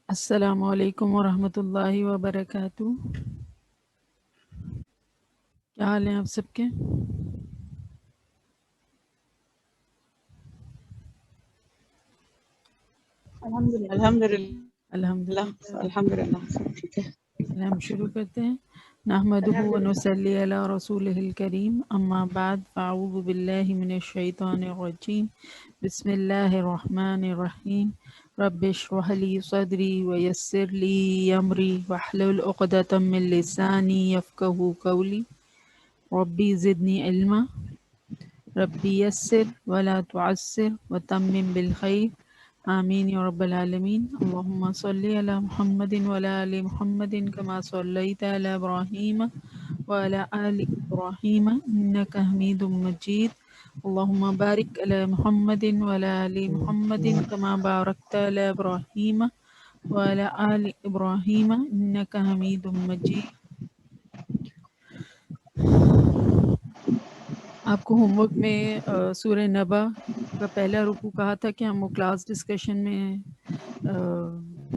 السلام علیکم ورحمۃ اللہ وبرکاتہ۔ کیا حال ہیں آپ سب کے؟ الحمدللہ الحمدللہ سب ٹھیک ہے۔ چلیں ہم شروع کرتے ہیں۔ نحمدہ ونصلی علی رسولہ الکریم، اما بعد فاعوذ باللہ من الشیطان الرجیم، بسم اللہ الرحمن الرحیم۔ رب اشرح لی صدری ویسر لی امری واحلل عقدۃ من لسانی یفقہوا قولی، ربی زدنی علما، ربی یسر ولا تعسر وتمم بالخیر، آمین یا رب العالمین۔ اللہم صلی علی محمد وعلی آل محمد کما صلیت علی ابراہیم وعلی آل ابراہیم انک حمید مجید۔ اللہم بارک علی محمد وعلی آل محمد کما بارکت علی ابراہیم وعلی آل ابراہیم انک حمید مجید۔ آپ کو ہوم ورک میں سورہ نبا کا پہلا رکوع کہا تھا کہ ہم وہ کلاس ڈسکشن میں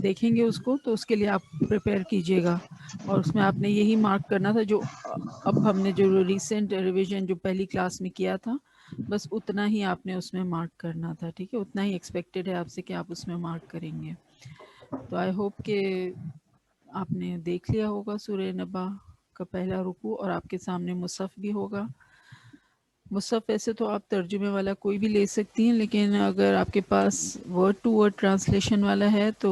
دیکھیں گے اس کو، تو اس کے لیے آپ پریپیئر کیجئے گا، اور اس میں آپ نے یہی مارک کرنا تھا جو اب ہم نے جو ریسنٹ ریویژن جو پہلی کلاس میں کیا تھا، بس اتنا ہی آپ نے اس میں مارک کرنا تھا، ٹھیک ہے؟ اتنا ہی ایکسپیکٹڈ ہے آپ سے کہ آپ اس میں مارک کریں گے۔ تو آئی ہوپ کہ آپ نے دیکھ لیا ہوگا سورہ نبا کا پہلا رکوع، اور آپ کے سامنے مصحف بھی ہوگا۔ مصحف ویسے تو آپ ترجمے والا کوئی بھی لے سکتی ہیں، لیکن اگر آپ کے پاس ورڈ ٹو ورڈ ٹرانسلیشن والا ہے تو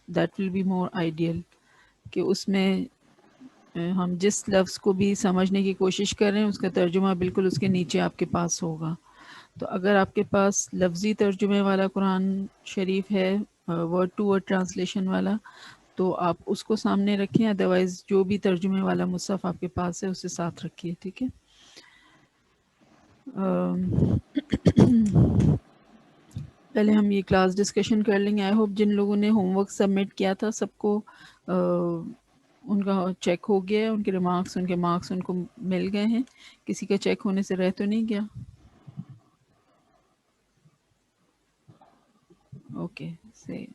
that will be more ideal, کہ اس میں ہم جس لفظ کو بھی سمجھنے کی کوشش کر رہے ہیں اس کا ترجمہ بالکل اس کے نیچے آپ کے پاس ہوگا۔ تو اگر آپ کے پاس لفظی ترجمے والا قرآن شریف ہے، ورڈ ٹو ورڈ ٹرانسلیشن والا، تو آپ اس کو سامنے رکھیں، ادروائز جو بھی ترجمے والا مصحف آپ کے پاس ہے اسے ساتھ رکھیے، ٹھیک ہے؟ پہلے ہم یہ کلاس ڈسکشن کر لیں گے۔ آئی ہوپ جن لوگوں نے ہوم ورک سبمٹ کیا تھا سب کو ان کا چیک ہو گیا ہے، ان کے ریمارکس، ان کے مارکس ان کو مل گئے ہیں۔ کسی کا چیک ہونے سے رہ تو نہیں گیا؟ اوکے، صحیح۔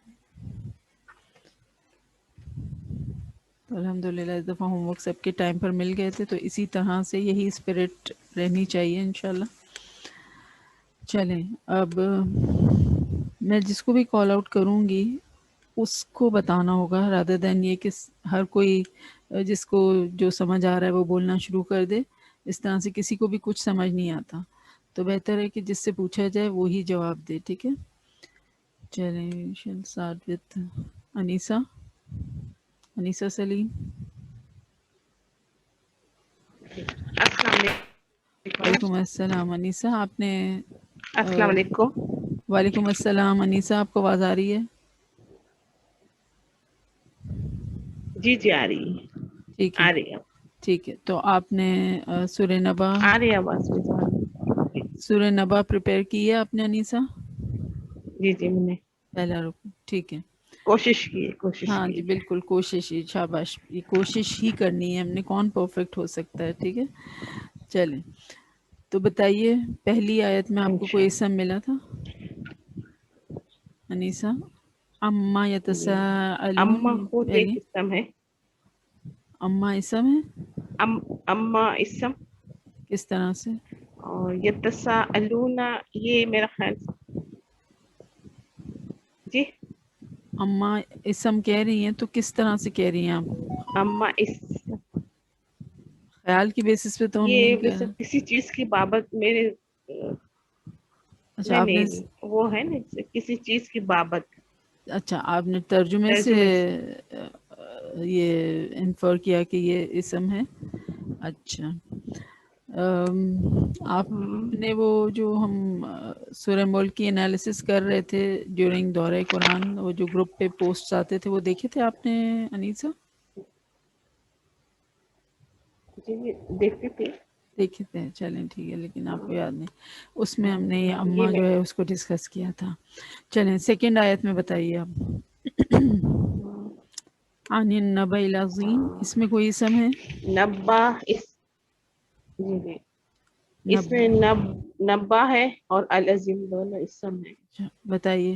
تو الحمدللہ اس دفعہ ہوم ورک سب کے ٹائم پر مل گئے تھے، تو اسی طرح سے یہی اسپرٹ رہنی چاہیے انشاءاللہ۔ چلیں اب میں جس کو بھی کال آؤٹ کروں گی اس کو بتانا ہوگا، رادر دین یہ کہ ہر کوئی جس کو جو سمجھ آ رہا ہے وہ بولنا شروع کر دے۔ اس طرح سے کسی کو بھی کچھ سمجھ نہیں آتا تو بہتر ہے کہ جس سے پوچھا جائے وہی جواب دے، ٹھیک ہے؟ چلیں شل اسٹارٹ وتھ انیسہ سلیم۔ السلام علیکم۔ وعلیکم السلام انیسہ، آپ نے السلام علیکم۔ وعلیکم السلام انیسہ، آپ کو آواز آ رہی ہے؟ جی جی آ رہی ہے، ٹھیک ہے، آ رہی ہے، ٹھیک ہے۔ تو آپ نے سورہ نبا آ رہی ہے آواز میری؟ سورہ نبا پریپیئر کی ہے آپ نے انیسہ؟ جی جی میں نے پہلا رکوع، ٹھیک ہے۔ کوشش ہاں کی جی ہے۔ بالکل، کوشش ہی، شاباش، یہ کوشش ہی کرنی ہے ہم نے، کون پرفیکٹ ہو سکتا ہے، ٹھیک ہے؟ چلیں تو بتائیے پہلی آیت میں آپ کو کوئی انشاءاللہ۔ اسم ملا تھا انیسہ؟ اما جی یتساءلون، اما خود ایک پہلی اسم ہے، اما اسم ہے؟ اما اسم، کس طرح سے؟ اور یتساءلون یہ میرا خیال جی اما اسم کہہ رہی ہیں تو کس طرح سے کہہ رہی ہیں آپ؟ اما اس خیال کی بیسس پہ تو ہم یہ نہیں کہہ ویسے رہے۔ کسی چیز کی بابت میرے اچھا نہیں آپ نے، نہیں وہ ہے نا کسی چیز کی بابت اچھا آپ نے ترجمے سے یہ انفر کیا کہ یہ اسم ہے؟ اچھا آپ نے وہ جو ہم سورہ ملک کی انالیسس کر رہے تھے ڈیورنگ دورہ قرآن، وہ جو گروپ پہ پوسٹس آتے تھے وہ دیکھے تھے آپ نے انیسہ؟ جی دیکھتے تھے۔ دیکھے تھے، چلیں ٹھیک ہے، لیکن آپ کو یاد نہیں۔ اس میں ہم نے یہ یہ اماں میں جو ہے اس کو ڈسکس کیا تھا۔ چلیں سیکنڈ آیت میں بتائیے آپ۔ عن النبأ العظیم، اس میں کوئی اسم ہے؟ نبا اس جی جی اس نب، میں نبا ہے اور العظیم دونوں اسم ہے۔ اچھا بتائیے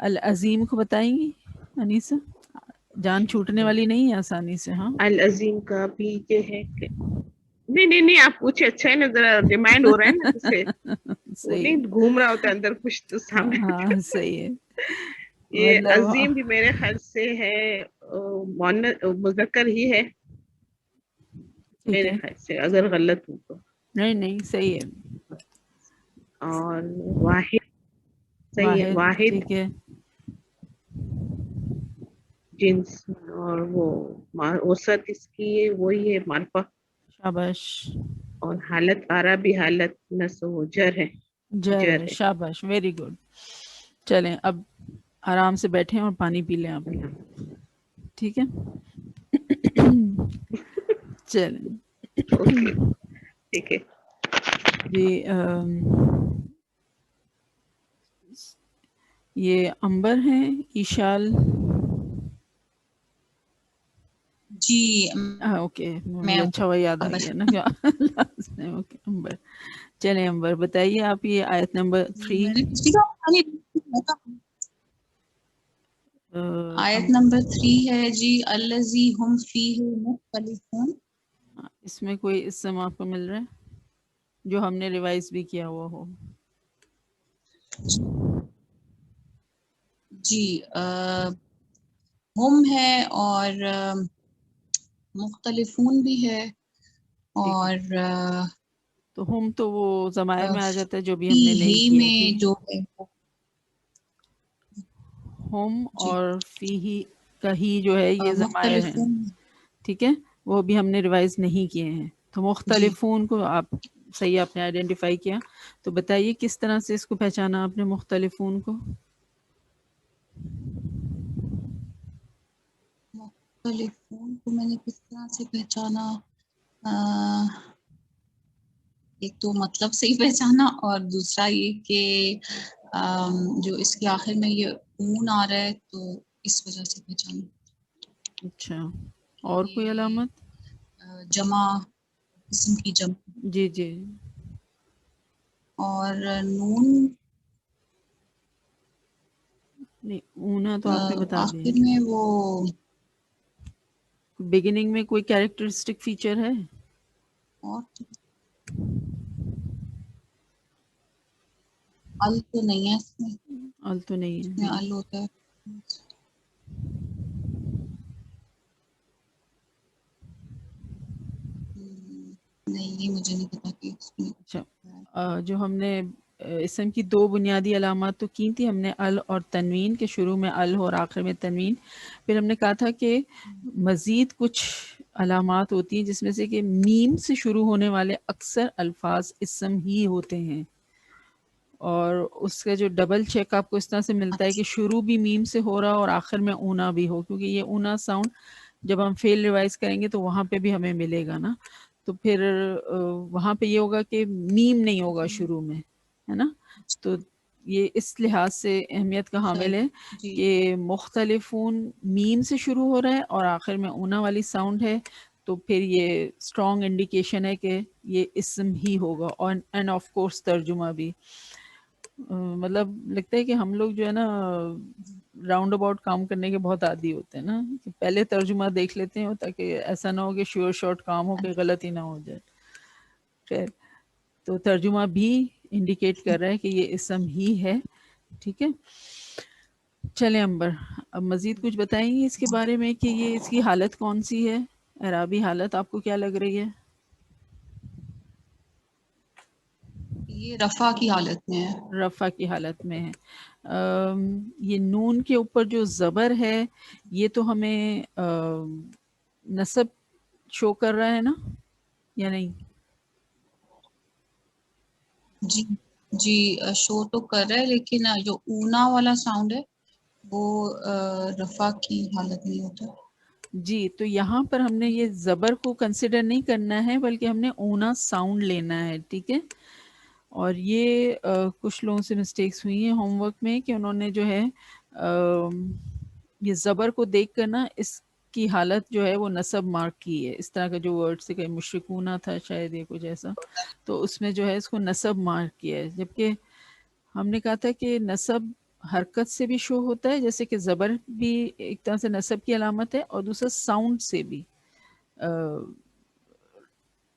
العظیم کو بتائیں گی انیسہ؟ جان چھوٹنے والی نہیں ہے آسانی سے. ہاں العظیم کا بھی یہ ہے کہ نہیں آپ پوچھے, اچھا ہے نا, ذرا ریمائنڈ ہو رہا ہے نا, جسے وہ صحیح ہے. نہیں گھوم رہا ہوتا اندر کچھ تو سامنے. ہاں صحیح ہے. یہ مطلب عظیم بھی میرے خیال سے ہے مذکر ہی ہے ٹھیک میرے ہے. خیال سے, اگر غلط ہوں تو. نہیں صحیح ہے. اور واحد, صحیح ہے, واحد ٹھیک ہے. جنس, اور وہ وسط اس کی وہی ہے معرفہ. شاباش. اور حالت عربی حالت نسو جر ہے. جر جر ہے. ہے. شاباش, ویری گڈ. چلیں اب آرام سے بیٹھیں اور پانی پی لیں آپ. ٹھیک ہے. چلیں اوکے, ٹھیک ہے. جی یہ امبر ہیں, ایشال. جی اوکے, میں مجھے اچھا ہوا یاد آ گیا نا. اوکے امبر. چلیں امبر بتائیے آپ یہ آیت نمبر 3. میں نے پچھلی آیت نمبر 3 ہے جی, الذی ہم فیہ مختلفون. اس میں کوئی اسم آپ کو مل رہا ہے جو ہم نے ریوائز بھی کیا ہوا ہو؟ جی ہم ہے اور مختلفون بھی ہے, ٹھیک ہے. اور تو ہم تو وہ ضمائر میں آ جاتا ہے جو بھی ہم نے نہیں فیہ کیے. ٹھیک میں ہے, جو ہے ہم جی اور فی کا ہی جو ہے یہ ضمائر ہیں. مختلفون. ٹھیک ہے, وہ بھی ہم نے ریوائز نہیں کیے ہیں. تو جی مختلفون کو آپ صحیح آپ نے آئیڈینٹیفائی کیا. تو بتائیے کس طرح سے اس کو پہچانا آپ نے مختلفون کو؟ مختلفون کو میں نے کس طرح سے پہچانا, ایک تو مطلب سے ہی پہچانا, اور دوسرا یہ کہ جو اس کے آخر میں یہ اون آ رہا ہے تو اس وجہ سے پہچانا. اچھا, اور کوئی یہ علامت؟ جمع, قسم کی جمع, جی جی. اور نون نہیں, اونا تو آپ نے بتا دیا. آخر میں وہ بگننگ میں کوئی کیریکٹرسٹک فیچر ہے؟ اور ال تو نہیں ہے اس میں, ال تو نہیں اس ہے. میں ہاں ال ہوتا ہے. نہیں, یہ مجھے نہیں پتا کہ اس میں اچھا, جو ہم نے اسم کی دو بنیادی علامات تو کی تھی ہم نے, ال اور تنوین, کے شروع میں ال اور آخر میں تنوین. پھر ہم نے کہا تھا کہ مزید کچھ علامات ہوتی ہیں جس میں سے کہ میم سے شروع ہونے والے اکثر الفاظ اسم ہی ہوتے ہیں, اور اس کا جو ڈبل چیک آپ کو اس طرح سے ملتا ہے کہ اچھا. شروع بھی میم سے ہو رہا اور آخر میں اونا بھی ہو, کیونکہ یہ اونا ساؤنڈ جب ہم فیل ریوائز کریں گے تو وہاں پہ بھی ہمیں ملے گا نا. تو پھر وہاں پہ یہ ہوگا کہ میم نہیں ہوگا شروع میں, ہے نا. تو یہ اس لحاظ سے اہمیت کا اچھا حامل ہے جی. کہ مختلفون میم سے شروع ہو رہا ہے اور آخر میں اونا والی ساؤنڈ ہے, تو پھر یہ اسٹرانگ انڈیکیشن ہے کہ یہ اسم ہی ہوگا. اور اینڈ آف کورس ترجمہ بھی. مطلب لگتا ہے کہ ہم لوگ جو ہے نا راؤنڈ اباؤٹ کام کرنے کے بہت عادی ہوتے ہیں نا, کہ پہلے ترجمہ دیکھ لیتے ہیں تاکہ ایسا نہ ہو کہ شیور شارٹ کام ہو کہ غلط ہی نہ ہو جائے. خیر, تو ترجمہ بھی انڈیکیٹ کر رہا ہے کہ یہ اسم ہی ہے. ٹھیک ہے, چلیں امبر اب مزید کچھ بتائیں گے اس کے بارے میں کہ یہ اس کی حالت کون سی ہے, اعرابی حالت آپ کو کیا لگ رہی ہے؟ یہ رفع کی حالت میں ہے. رفع کی حالت میں ہے. یہ نون کے اوپر جو زبر ہے یہ تو ہمیں نصب شو کر رہا ہے نا, یا نہیں؟ جی جی شو تو کر رہا ہے, لیکن جو اونا والا ساؤنڈ ہے وہ رفع کی حالت نہیں ہوتا. جی, تو یہاں پر ہم نے یہ زبر کو کنسیڈر نہیں کرنا ہے بلکہ ہم نے اونا ساؤنڈ لینا ہے. ٹھیک ہے, اور یہ کچھ لوگوں سے مسٹیکس ہوئی ہیں ہوم ورک میں کہ انہوں نے جو ہے یہ زبر کو دیکھ کر نا اس کی حالت جو ہے وہ نصب مارک کی ہے. اس طرح کا جو ورڈ سے کہ مشرکونہ تھا شاید یہ کچھ ایسا, تو اس میں جو ہے اس کو نصب مارک کیا ہے, جبکہ ہم نے کہا تھا کہ نصب حرکت سے بھی شو ہوتا ہے، جیسے کہ زبر بھی ایک طرح سے نصب کی علامت ہے، اور دوسرا ساؤنڈ سے بھی،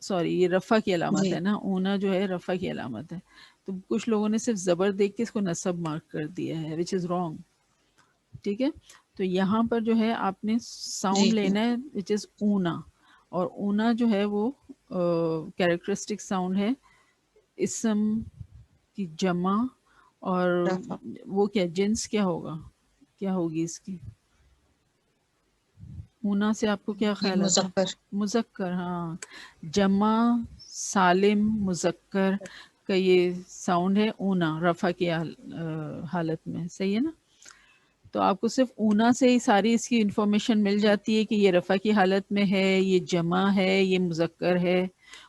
سوری یہ رفع کی علامت جی ہے نا، اونا جو ہے رفع کی علامت ہے. تو کچھ لوگوں نے صرف زبر دیکھ کے اس کو نصب مارک کر دیا ہے، وچ از رانگ. ٹھیک ہے، تو یہاں پر جو ہے آپ نے ساؤنڈ جی لینا ہے وچ از اونا، اور اونا جو ہے وہ کیریکٹرسٹک ساؤنڈ ہے اسم کی جمع، اور رفع وہ کیا جنس کیا ہوگا، کیا ہوگی اس کی اونا سے آپ کو کیا یہ خیال آتا ہے؟ مذکر مذکر، ہاں، جمع سالم مذکر کا یہ ساؤنڈ ہے اونا، رفع کی حالت میں. صحیح ہے نا؟ تو آپ کو صرف اونا سے ہی ساری اس کی انفارمیشن مل جی جاتی ہے کہ یہ رفع کی حالت میں ہے، یہ جمع ہے، یہ مذکر ہے،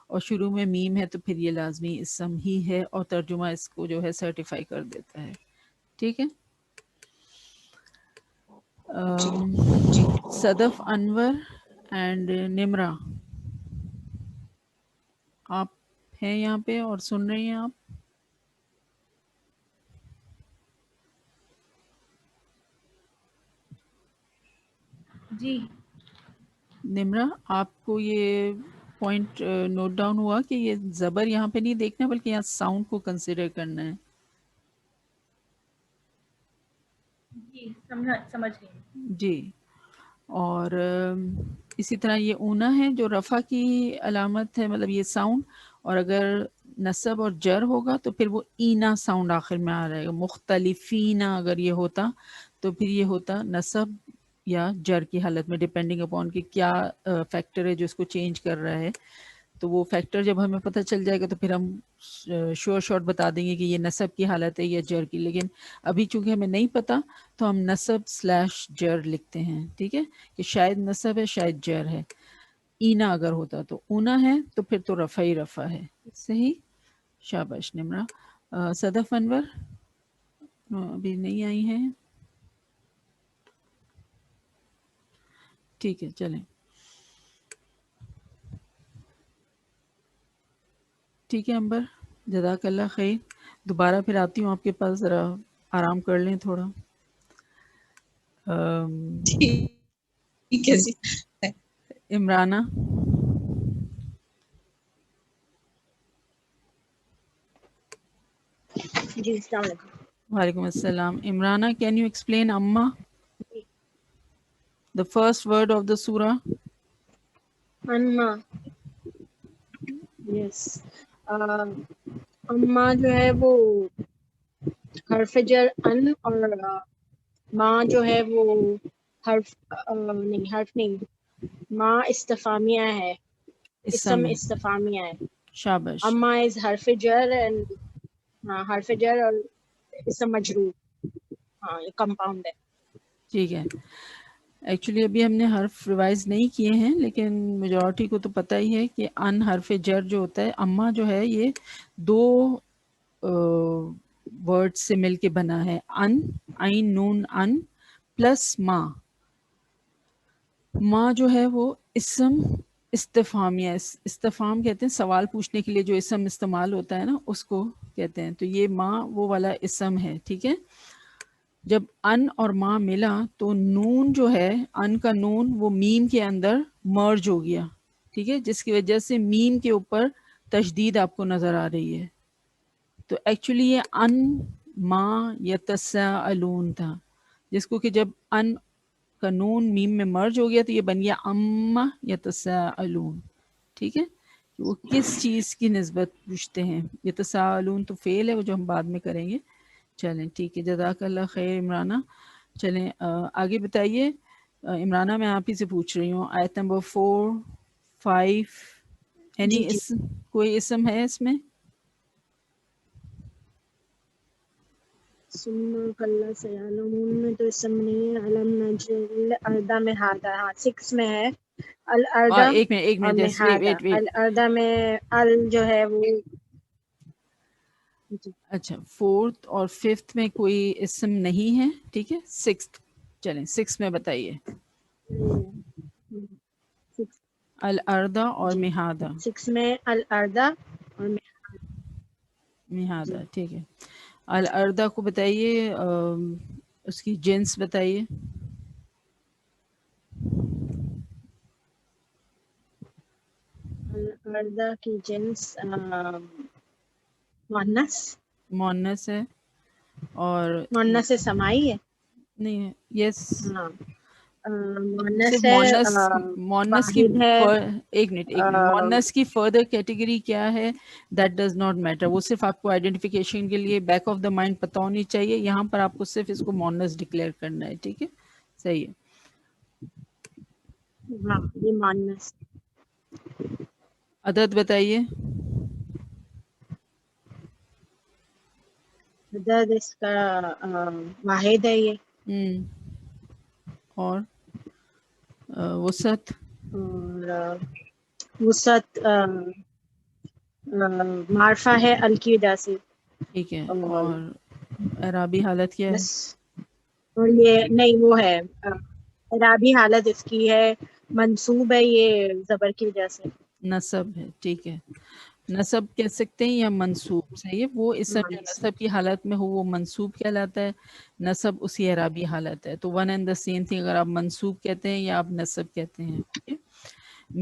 اور شروع میں میم ہے تو پھر یہ لازمی اسم ہی ہے، اور ترجمہ اس کو جو ہے سرٹیفائی کر دیتا ہے. ٹھیک ہے. جی جی صدف انور اینڈ نمرا، آپ ہیں یہاں پہ اور سن رہی ہیں آپ؟ جی نمرا، آپ کو یہ پوائنٹ نوٹ ڈاؤن ہوا کہ یہ زبر یہاں پہ نہیں دیکھنا بلکہ یہاں ساؤنڈ کو کنسیڈر کرنا ہے. جی سمجھ گئی. جی، اور اسی طرح یہ اونا ہے جو رفع کی علامت ہے، مطلب یہ ساؤنڈ، اور اگر نصب اور جر ہوگا تو پھر وہ اینا ساؤنڈ آخر میں آ رہے گا. مختلفینا اگر یہ ہوتا تو پھر یہ ہوتا نصب یا جر کی حالت میں، ڈپینڈنگ اپون کہ کیا فیکٹر ہے جو اس کو چینج کر رہا ہے. تو وہ فیکٹر جب ہمیں پتہ چل جائے گا تو پھر ہم شور شارٹ بتا دیں گے کہ یہ نصب کی حالت ہے یا جر کی. لیکن ابھی چونکہ ہمیں نہیں پتہ تو ہم نصب / جر لکھتے ہیں. ٹھیک ہے، کہ شاید نصب ہے شاید جر ہے. اینا اگر ہوتا تو اونا ہے، تو پھر تو رفع ہی رفع ہے. صحیح، شاباش نمرا. صدف انور ابھی نہیں آئی ہیں؟ ٹھیک ہے، چلیں. ٹھیک ہے امبر، جزاک اللہ خیر. دوبارہ پھر آتی ہوں آپ کے پاس، ذرا آرام کر لیں تھوڑا. ٹھیک ہے جی. عمرانہ، جی السلام علیکم. وعلیکم السلام. عمرانہ، کین یو ایکسپلین اما the first word of the surah? اما، یس، اما جو ہے وہ حرف جر ان، اور ماں جو ہے وہ حرف نہیں، ماں استفامیہ ہے، اسم ہے. استفامیہ ہے. شاباش. اما از حرف جر اینڈ، ہاں حرف جر اور اسم مجرور. ہاں یہ کمپاؤنڈ ہے. ٹھیک ہے. ایکچولی ابھی ہم نے حرف ریوائز نہیں کیے ہیں، لیکن میجورٹی کو تو پتہ ہی ہے کہ ان حرف جر جو ہوتا ہے، اما جو ہے یہ دو ورڈ سے مل کے بنا ہے. ان، عین نون ان پلس ماں. ماں جو ہے وہ اسم استفہامیہ، استفہام کہتے ہیں سوال پوچھنے کے لیے جو اسم استعمال ہوتا ہے نا، اس کو کہتے ہیں. تو یہ ماں وہ والا اسم ہے. ٹھیک ہے. جب ان اور ماں ملا تو نون جو ہے، ان کا نون وہ میم کے اندر مرج ہو گیا. ٹھیک ہے، جس کی وجہ سے میم کے اوپر تشدید آپ کو نظر آ رہی ہے. تو ایکچولی یہ ان ماں یتساءلون تھا، جس کو کہ جب ان کا نون میم میں مرج ہو گیا تو یہ بن گیا اما یتساءلون. ٹھیک ہے، وہ کس چیز کی نسبت پوچھتے ہیں. یتساءلون تو فعل ہے وہ جو ہم بعد میں کریں گے. چلیں ٹھیک ہے، جزاک اللہ خیر عمرانہ. چلیں آگے بتائیے. عمرانہ میں آپ ہی سے پوچھ رہی ہوں، آیت نمبر 4 5 جی جی اسم، کوئی اسم ہے اس میں؟ ثم کلا سیعلمون میں تو اسم نہیں ہے. علم نجعل الارض مہادا، ہاں 6 میں ہے الارض ایک اور منٹ جسٹ مہادا. ویٹ. الارض میں ال جو ہے وہ جی. اچھا، 4 اور 5 میں کوئی اسم نہیں ہے. ٹھیک ہے، 6. چلیں 6 میں بتائیے. الارض اور جی مہادا. 6 میں الارض اور مہادا، جی. ٹھیک ہے. الاردا کو بتائیے اس کی جنس بتائیے. الاردا کی جنس مؤنث مؤنث ہے اور مؤنث سمائی ہے. نہیں یس ہاں صرف مؤنث ہے مونس کی واحد ہے. ایک منٹ مونس کی فردر کیٹیگری کیا ہے دیٹ ڈز ناٹ میٹر. وہ صرف آپ کو آئیڈینٹیفیکیشن کے لیے بیک آف دا مائنڈ پتہ ہونی چاہیے. یہاں پر آپ کو صرف اس کو مونس ڈکلیئر کرنا ہے. ٹھیک ہے صحیح ہے. ہاں یہ مؤنث. عدد بتائیے. عدد اس کا واحد ہے یہ. اور وسعت. اور وسعت معرفہ ہے ال کی وجہ سے. ٹھیک ہے. اور اعرابی حالت کیا ہے؟ بس. اور یہ نہیں وہ ہے اعرابی حالت اس کی ہے منصوب ہے یہ زبر کی وجہ سے. نصب ہے. ٹھیک ہے. نصب کہہ سکتے ہیں یا منصوب. صحیح ہے. وہ اسم جو نصب کی حالت میں ہو وہ منصوب کہلاتا ہے. نصب اسی اعرابی حالت ہے. تو one and the same thing اگر آپ منصوب کہتے ہیں یا آپ نصب کہتے ہیں. اوکے.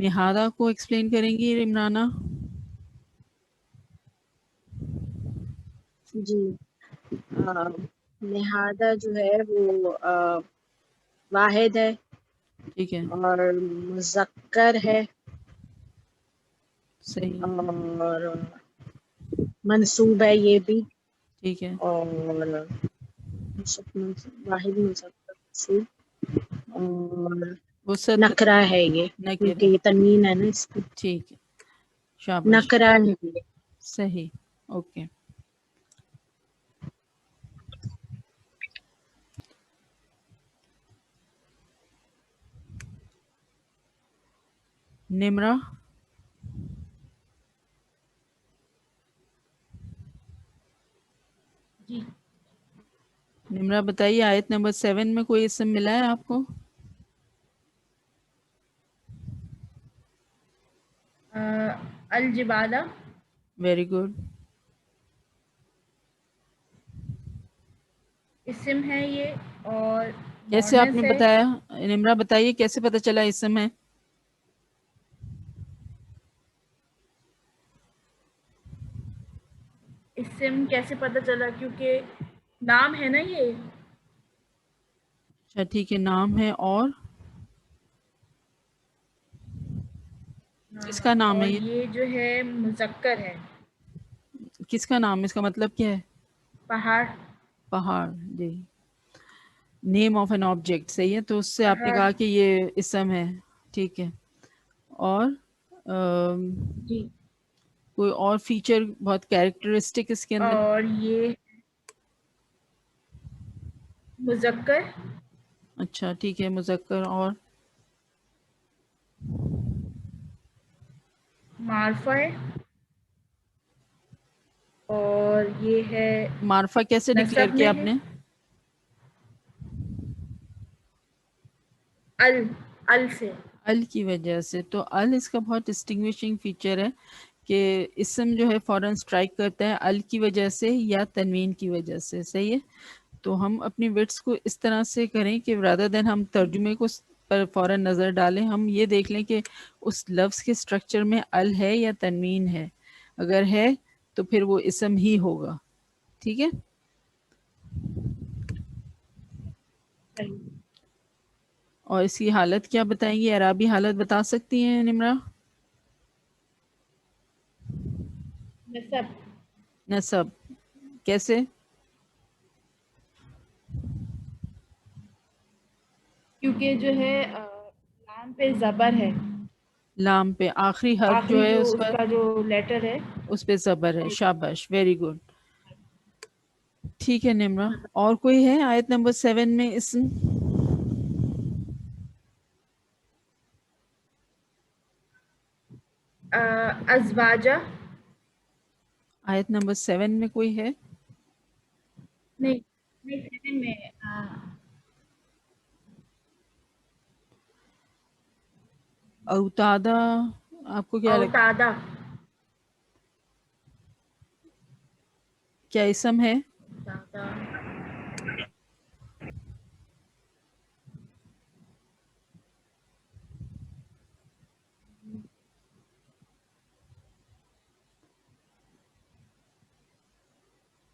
مہارا کو ایکسپلین کریں گی عمرانہ. جی نہادہ جو ہے وہ واحد ہے ٹھیک ہے. اور مذکر ہے صحیح. اور منصوب ہے یہ بھی. ٹھیک ہے. اور واحد منصوب اور وسعت نکرہ ہے یہ کیونکہ یہ تنوین ہے نا اس کی. ٹھیک ہے. شاباش. نکرہ ہے یہ. صحیح. اوکے. نمرہ. جی نمرہ بتائیے آیت نمبر 7 میں کوئی اسم ملا ہے آپ کو؟ الجبالہ. Very good. اسم ہے یہ اور کیسے آپ نے مؤنث ہے. بتایا؟ نمرہ بتائیے کیسے پتہ چلا اسم ہے؟ اسم کیسے پتہ چلا کیونکہ نام ہے نا یہ. اچھا ٹھیک ہے. نام ہے اور کس کا نام ہے اور یہ؟ یہ جو ہے مذکر ہے. کس کا نام ہے؟ اس کا مطلب کیا ہے؟ پہاڑ. پہاڑ. جی. Name of an object. صحیح ہے. تو اس سے آپ نے پہاڑ. کہا کہ یہ اسم ہے. ٹھیک ہے. اور جی. کوئی اور فیچر بہت کیریکٹرسٹک اس کے اندر؟ اور یہ مذکر. اچھا ٹھیک ہے. مذکر. اور معرفہ ہے اور یہ ہے معرفہ کیسے ڈکلیئر نصب کیا میں آپ ہے نے؟ ال سے. ال کی وجہ سے. تو ال اس کا بہت ڈسٹنگوشنگ فیچر ہے کہ اسم جو ہے فوراً اسٹرائک کرتا ہے ال کی وجہ سے یا تنوین کی وجہ سے. صحیح ہے. تو ہم اپنی وٹس کو اس طرح سے کریں کہ رادر دین ہم ترجمے کو پر فوراً نظر ڈالیں ہم یہ دیکھ لیں کہ اس لفظ کے اسٹرکچر میں ال ہے یا تنوین ہے. اگر ہے تو پھر وہ اسم ہی ہوگا. ٹھیک ہے. اور اس کی حالت کیا بتائیں گی؟ اعرابی حالت بتا سکتی ہیں نمرہ؟ نصب. نصب کیسے؟ کیونکہ جو ہے لام پہ زبر ہے. لام پہ آخری حرف جو آخری ہے اس اس پر کا جو لیٹر ہے اس پہ زبر ہے. شاباش. Very good. ٹھیک ہے نمرہ. اور کوئی ہے آیت نمبر 7 میں اسم؟ ازواجہ. آیت نمبر 7 میں کوئی ہے؟ نہیں 7 میں اوتادہ. آپ کو کیا لگتا ہے اوتادہ. کیا اسم ہے؟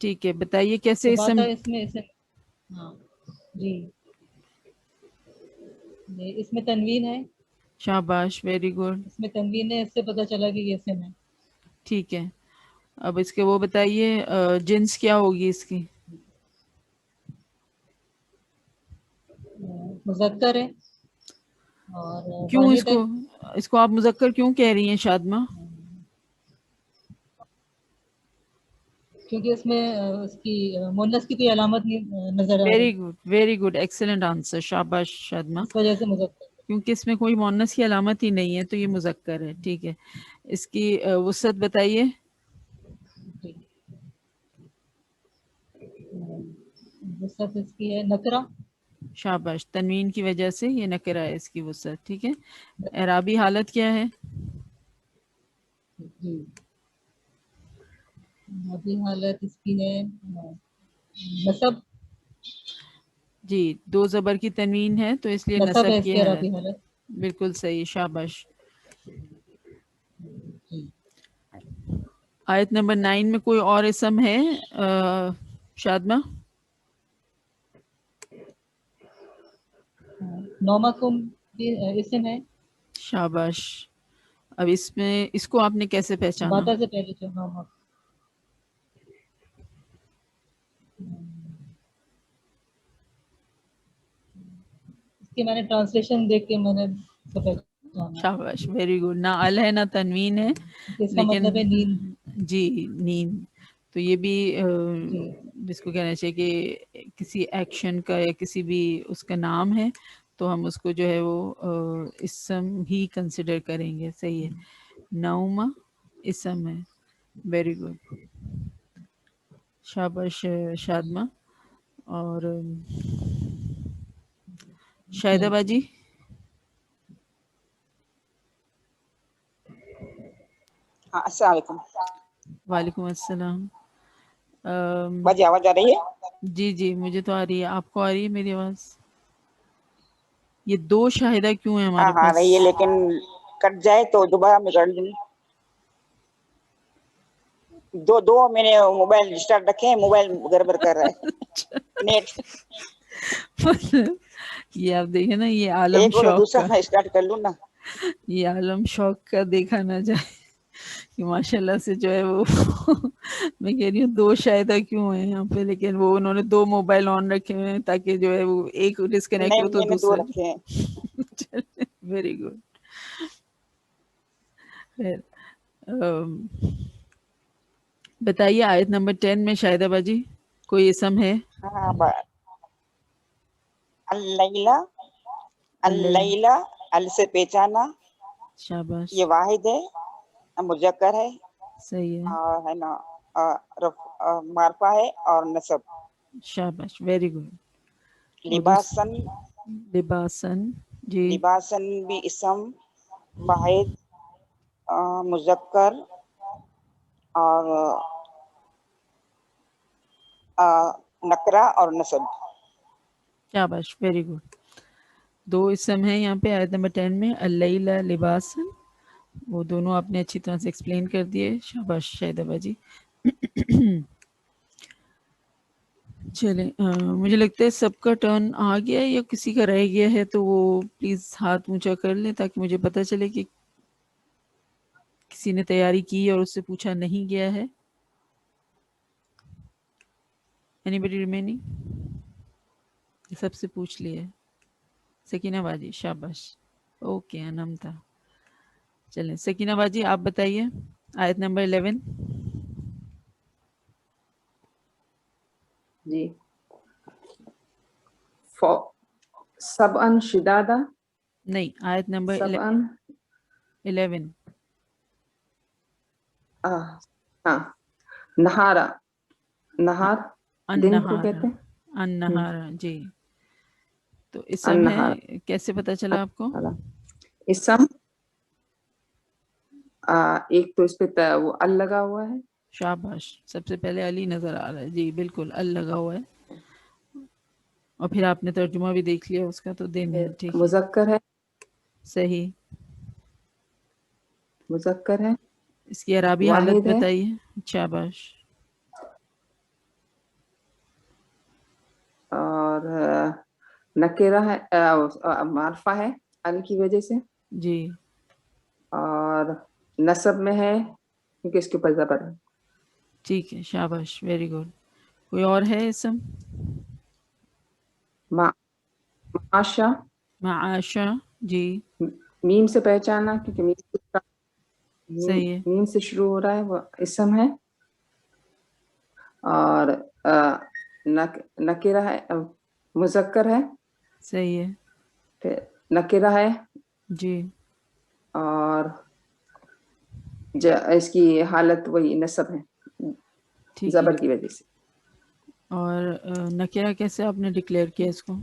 ٹھیک ہے، بتائیے کیسے تو بات اسم. ہے اس میں ہاں جی، اس میں تنوین ہے، شاباش، ویری گڈ. اس میں تنوین ہے، اس سے پتہ چلا کہ یہ اسم ہے. ٹھیک ہے، اب اس کے وہ بتائیے جنس کیا ہوگی اس کی. مذکر ہے اور کیوں واحد ہے. اس کو آپ مذکر کیوں کہہ رہی ہیں شادمہ؟ کیونکہ اس میں اس کی مؤنث کی کوئی علامت نہیں نظر آ رہی، very good, very good, excellent answer, شاباش شادمہ. اس وجہ سے مذکر. کیونکہ اس میں کوئی مؤنث کی علامت ہی نہیں ہے تو یہ مذکر ہے. ٹھیک ہے، اس کی وسعت بتائیے. جی، وسعت اس کی ہے نکرہ. شاباش، تنوین کی وجہ سے یہ نکرہ ہے اس کی وسعت. ٹھیک ہے، اعرابی حالت کیا ہے؟ جی، ابھی حالت اس کی ہے نصب. جی، 2 زبر کی تنوین ہے تو اس لیے نصب ہے نصب اس کی کی عربی حالت. حالت. بالکل صحیح، شاباش. جی، آیت نمبر 9 میں کوئی اور اسم ہے شادمہ؟ نومکم بھی اسم ہے. شاباش. اب اس کو آپ نے کیسے پہچانا؟ باتا سے پہلے جو نومک. اس کی میں نے ٹرانسلیشن دیکھ کے میں نے پہچانا. شاباش، ویری گڈ. نہ ال ہے نہ تنوین ہے، اس کا لیکن مطلب ہے نیند. جی نیند. تو یہ بھی جی، جس کو کہنا چاہیے کہ کسی ایکشن کا یا کسی بھی اس کا نام ہے تو ہم اس کو جو ہے وہ اسم ہی کنسیڈر کریں گے. صحیح ہے، نوما اسم ہے. ویری گڈ، شاباش شادمہ. اور شاہدہ باجی. ہاں السلام علیکم. وعلیکم السلام. باجی آواز آ رہی ہے؟ جی جی، مجھے تو آ رہی ہے. آپ کو آ رہی ہے میری آواز؟ یہ 2 شاہدہ کیوں ہیں ہاں ہمارے ہاں پاس؟ رہی ہے، لیکن کٹ جائے تو دوبارہ میں کر دوں. دو میں نے موبائل اسٹارٹ رکھے ہیں، موبائل گڑبڑ کر رہا ہے نیٹ. یہ آپ دیکھیں نا، یہ عالم ایک ہو تو شوق دوسرا کا، میں اسٹارٹ کر لوں نا. یہ عالم شوق کا دیکھا نہ جائے کہ ماشاء اللہ سے جو ہے وہ میں کہہ رہی ہوں 2 شاہدہ کیوں ہیں یہاں پہ، لیکن وہ انہوں نے 2 موبائل آن رکھے ہوئے ہیں تاکہ جو ہے وہ ایک ڈسکنیکٹ ہو نہیں تو میں نے 2 دوسرا. رکھے ہیں. Very good. بتائیے آیت نمبر 10 میں شاہدہ باجی کوئی اسم ہے؟ ہاں اللیلہ. اللہ. اللیلہ ال سے پہچانا، شاباش، یہ واحد ہے، مذکر ہے صحیح ہے. اور ہے نا معرفہ ہے اور نصب. شاباش، ویری گڈ. اور لباسن. لباسن. جی، لباسن بھی اسم، واحد، مذکر اور نکرہ اور نصب. شاباش، ویری گڈ. 2 اسم ہیں یہاں پہ آیت نمبر 10 میں، اللیلہ لباسن. وہ دونوں آپ نے اچھی طرح سے ایکسپلین کر دیے. شاباش شاہدہ باجی. چلیں، مجھے لگتا ہے سب کا ٹرن آ گیا ہے یا کسی کا رہ گیا ہے تو وہ پلیز ہاتھ اونچا کر لیں تاکہ مجھے پتہ چلے کہ کسی نے تیاری کی اور اس سے پوچھا نہیں گیا ہے. Any body remaining? سب سے پوچھ لیے. سکینہ باجی، شاباش. اوکے، انم تھا. چلیں سکینہ باجی آپ بتائیے آیت نمبر 11. جی، سبعن شدادہ. نہیں، آیت نمبر سبعن 11. ہاں، نہارا. نہار دن کو النہار. کہتے ہیں. النہار، جی. تو اسم النہار ہے، کیسے پتا چلا آپ کو؟ اسم ایک تو اس پہ وہ ال لگا ہوا ہے. شاباش، سب سے پہلے علی نظر آ رہا ہے. جی بالکل، ال لگا ہوا ہے. اور پھر آپ نے ترجمہ بھی دیکھ لیا اس کا تو دن ہے. ٹھیک ہے، مذکر ہے. صحیح. مذکر ہے. اس کی عربی حالت واحد ہے. بتائیے. شاباش. اور نکرہ ہے معرفہ ہے ان کی وجہ سے، جی اور نصب میں ہے کیونکہ اس کے اوپر زبر ہے. ٹھیک ہے، شاباش، ویری گڈ. کوئی اور ہے اسم؟ معاشا، معاشا، جی میم سے پہچانا کیونکہ صحیح ہے. میم سے شروع ہو رہا ہے، وہ اسم ہے. اور نکرہ ہے، مذکر ہے. صحیح ہے. پھر نکرہ ہے جی اور اس کی حالت وہی نصب ہے ٹھیک ہے. زبر کی وجہ سے. اور نکرہ کیسے آپ نے ڈکلیئر کیا اس کو؟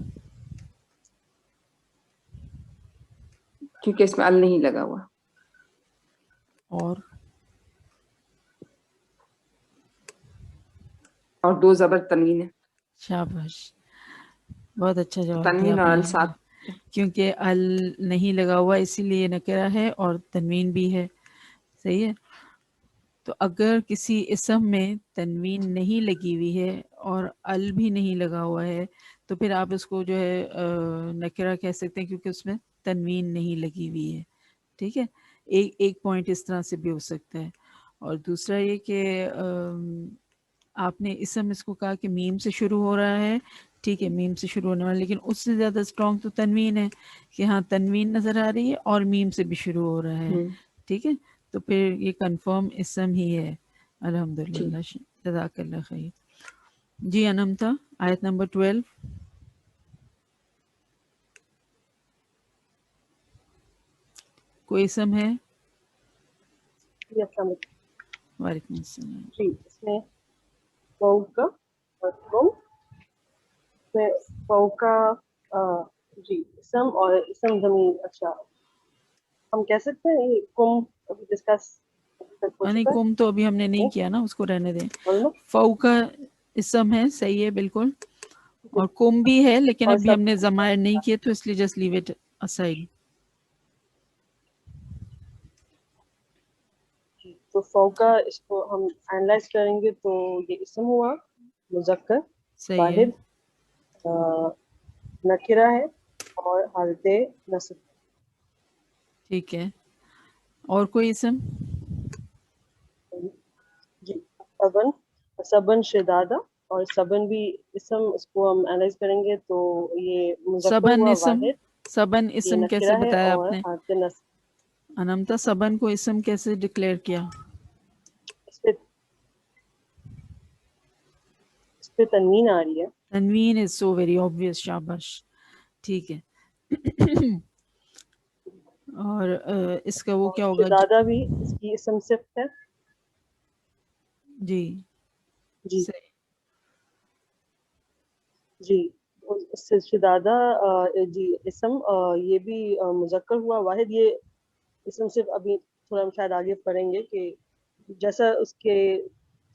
کیونکہ اس میں ال نہیں لگا ہوا. اور دو زبر تنوین ہے. شاباش، بہت اچھا جواب دیا تنوین آپ اور ال نے. ساتھ. کیونکہ ال نہیں لگا ہوا اسی لیے نکرہ ہے اور تنوین بھی ہے. صحیح ہے. تو اگر کسی اسم میں تنوین نہیں لگی ہوئی ہے اور ال بھی نہیں لگا ہوا ہے تو پھر آپ اس کو جو ہے نکرہ کہہ سکتے ہیں کیونکہ اس میں تنوین نہیں لگی ہوئی ہے. ٹھیک ہے. ایک پوائنٹ اس طرح سے بھی ہو سکتا ہے. اور دوسرا یہ کہ آپ نے اسم اس کو کہا کہ میم سے شروع ہو رہا ہے. ٹھیک ہے، میم سے شروع ہونے والا، لیکن اس سے زیادہ اسٹرانگ تو تنوین ہے کہ ہاں تنوین نظر آ رہی ہے اور میم سے بھی شروع ہو رہا ہے. ٹھیک ہے، تو پھر یہ کنفرم اسم ہی ہے. الحمدللہ، جزاک اللہ خیر. جی انمتا، آیت نمبر 12. کوئی اسم ہے؟ وعلیکم السلام. جی اس میں فوقا اور کم میں فوقا جی اسم اور اسم ضمیر. اچھا ہم کہہ سکتے ہیں یہ کم ابھی ڈسکس ہو نہیں، چکا ہے. کم تو ابھی ہم نے نہیں کیا نا، اس کو رہنے دیں. بولنا فو کا اسم ہے، صحیح ہے بالکل. اور کم بھی ہے لیکن اور ابھی ہم سب نے ضمائر نہیں کیے تو اس لیے جسٹ لیو اٹ اسائڈ. تو فوقا اس کو ہم اینالائز کریں گے تو یہ اسم ہوا مذکر صحیح ہے. واحد، نکرہ ہے اور حالت نصب. ٹھیک ہے. اور کوئی اسم؟ جی سبن، سبن شدادہ، اور سبن بھی اسم، اس کو ہم اینالائز کریں گے تو یہ مذکر سبن ہوا اسم، واحد، سبن یہ اسم کیسے نکرہ ہے بتایا آپ اور نے حالت نصب. انمتا؟ سبن کو اسم کیسے ڈکلیئر کیا؟ اس پہ تنوین آ رہی ہے. تنوین از سو ویری obvious. شاباش. ٹھیک ہے. اور اس کا وہ کیا ہوگا؟ شدادہ بھی اس کی اسم صفت ہے. جی جی صحیح. جی اس سے شدادہ جی اسم یہ بھی مذکر ہوا واحد. یہ اسم صرف ابھی تھوڑا ہم شاید آگے پڑھیں گے کہ جیسا اس کے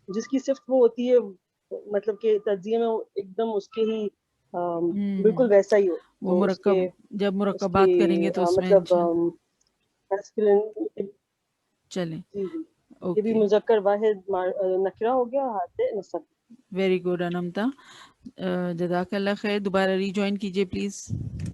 جس کی صفت وہ ہوتی ہے، مطلب کہ تجزیے میں ایک دم اس کے ہی بالکل ویسا ہی ہو. وہ تو اس مرکب، کے جب اس کے مرکبات کریں گے تو اس میں مطلب چلیں. جی جی یہ بھی اوکے، مذکر واحد نکرہ ہو گیا حالت نصب. ویری گڈ انمتا، جزاک اللہ خیر. دوبارہ ری جوائن کیجیے پلیز.